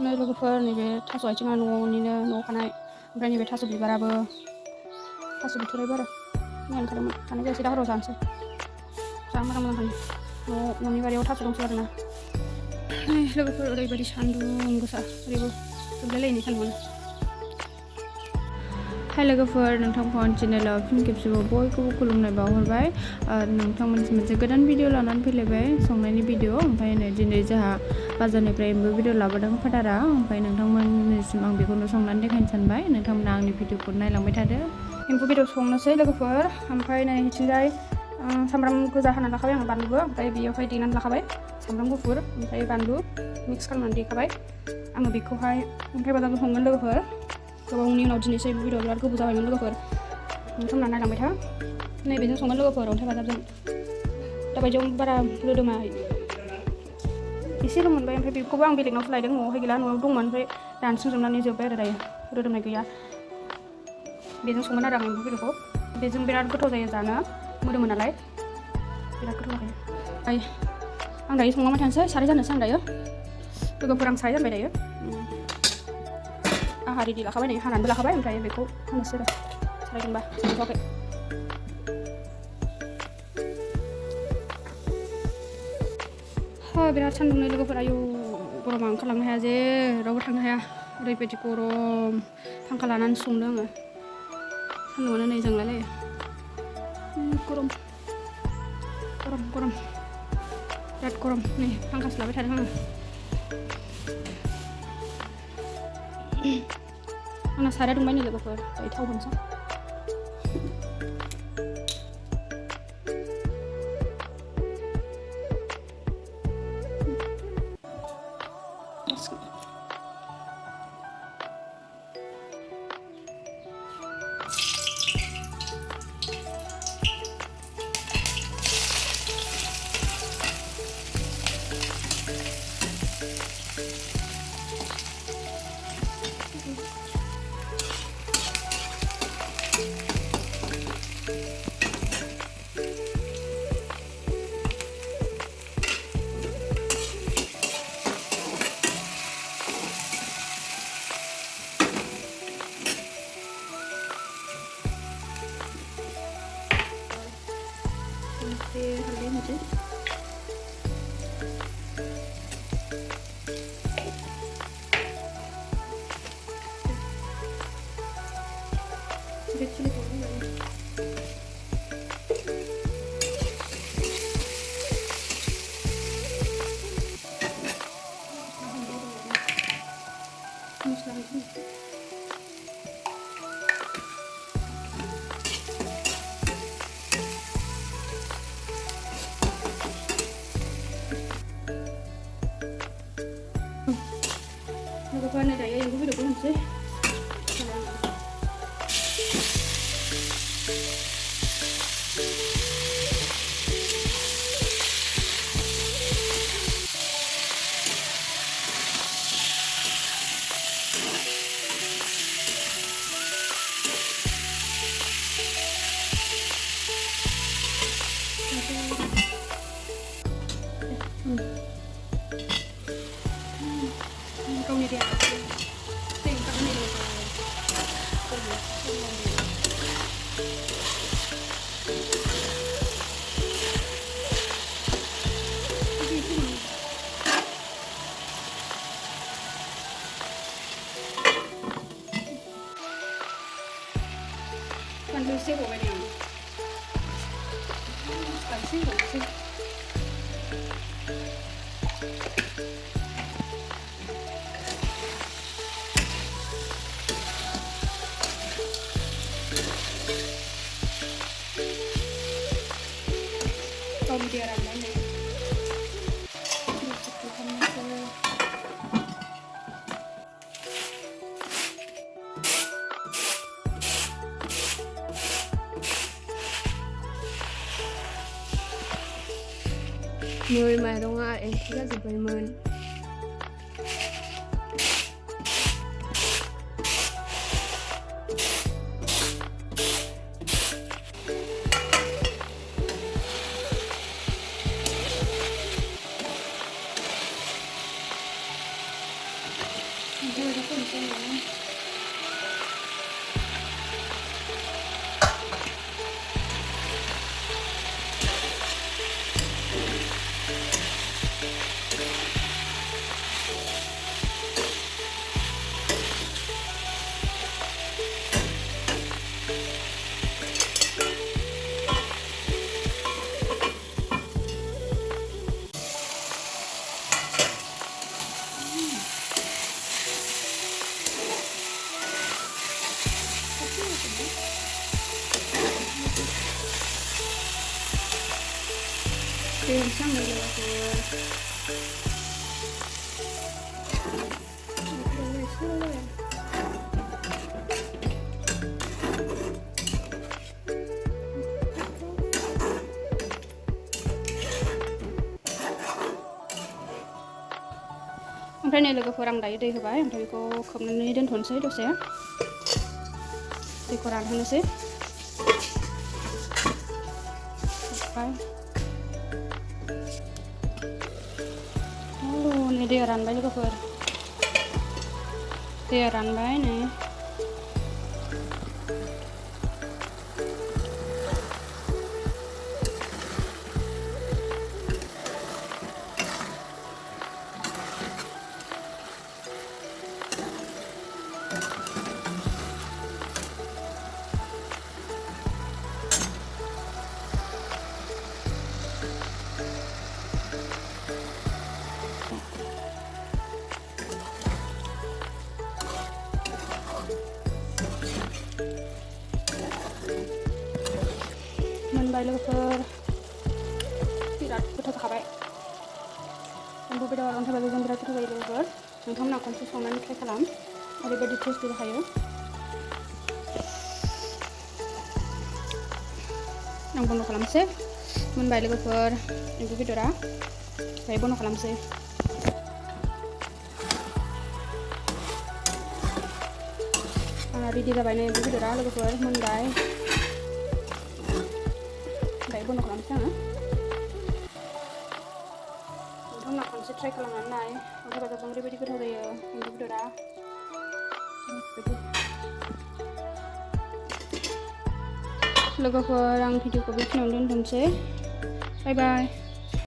नै लोगोफोर नैबे थास' आथिङा न'निनो न'आव खानाय ओमफ्राय नैबे थास' बिबाराबो थास' बिथ'राइबो आरो मैया ओंखारदोंमोन जानाय जायासै दा हराव जानोसै जा मोजां मोजां थायो न'नि बारियाव थास' दंसै आरोना नै लोगोफोर ओरैबायदि सान्दुं गोसा ओरैबो दुब्लायलायनाय सान्दुंआनो हाय लोगोफोर नोंथां फन चेनेलाव फिन खेबसेबाव बयखौबो खुलुमनाय बावहरबाय नोंथांमोनसिम मोनसे गोदान भिडिअ लानानै फैलायबाय संनायनि भिडिअ ओमफ्राय नै दिनै जोंहा बाजारनिफ्राय एम्बु बेदर लाबोदों फादारा ओमफ्राय नोंथांमोननिसिम आं बेखौनो संनानै देखायनो सानबाय नोंथांमोना आंनि भिडिअखौ नायलांबाय थादो एम्बु बेदर संनोसै लोगोफोर ओमफ्राय नै बिथिंजाय सामब्राम गोजा हानानै लाखाबाय आं बानलुबो ओमफ्राय बेयावहाय देनानै लाखाबाय सामब्राम गुफुर ओमफ्राय बानलु मिक्स खालामनानै देखाबाय आङो बेखौहाय अन्थाइ बाजाबजों संगोन लोगोफोर गोबावनि उनाव दिनैसो एम्बु बेदर बिराद गोबाव जाबायमोन लोगोफोर नोंथांमोना नायलांबाय था नैबेजों संगोन लोगोफोर अन्थाइ बाजाबजों दाबायदियाव बारा रोदोमा एसेल' मोनबाय ओमफ्राय बेखौबो आं बेलेगनावसो लायदों न'आवहाय गैला न'आव दंमोन ओमफ्राय दानस्रांजोबनानै जोब्बाय आरो दायो रोदोमनाय गैया बेजों संगोन आरो आं एम्बु बेदरखौ बेजों बिराद गोथाव जायो जानो मोदोमो नालाय बिराद गोथाव जायो आं दायो संलांबाय थानोसै साराय जानोसै आं दायो लोगोफोर आं साराय जानबाय दायो आंहा रेडि लाखाबाय नै हानानैबो लाखाबाय ओमफ्राय बेखौ होनोसै आरो साराय दुंबा संथ'वाखै बिराद सान्दुं नै लोगोफोर आयौ गरमा ओंखारलांनो हाया जे रावबो थांनो हाया ओरैबायदि गरम फांखा लानानै संदों आङो सान्दुंआनो नै जोंलायलायो गरम गरम गरम बिराद गरम नै फांखासो लाबाय थादों आङो आंना साराया दुंबाय नै लोगोफोर दायो थाव होनोसै हालदै होनोसै बे चिलिखौ होनानै मस्ला होनोसै लोगोफोर नै दायो एम्बु बेदरखौ होनोसै गावनि देहा दै ओंखारनाय बानलु एसे हरबाय नै आं मस्ला एसे हरनोसै गावनि देहा रानबाय नै नै माइरङा एंखुर जाजोब्बायमोन ओमफ्राय बेखौ फोनोसै आङो दै होनोसै आङो ओमफ्राय नै लोगोफोर आं दायो दै होबाय ओमफ्राय बेखौ खोबनानै दोनथ'नोसै दसे दैखौ रानहोनोसै नै दैया रानबाय लोगोफोर दैया रानबाय नै मोनबाय लोगोफोर बिराद गोथाव जाखाबाय एम्बु बेदर अन्थाइ बाजाजों बिराद गोथाव जायो लोगोफोर नोंथांमोना खनसे संनानै ट्राइ खालाम ओरैबायदि टेस्टि जाखायो आं बन्द' खालामसै मोनबाय लोगोफोर एम्बु बेदरा दायो बन्द' खालामसै आंना रेडि जाबाय नै एम्बु बेदरा लोगोफोर मोनबाय दायो बन्द' खालामसै आङो नोंथांमोना खनसे ट्राइ खालामनानै नाय अन्थाइ बाजाबजों ओरैबायदि गोथाव जायो एम्बु बेदरा लोगोफोर आं भिडिअखौ बेखिनियावनो दोनथ'नोसै बाय बाय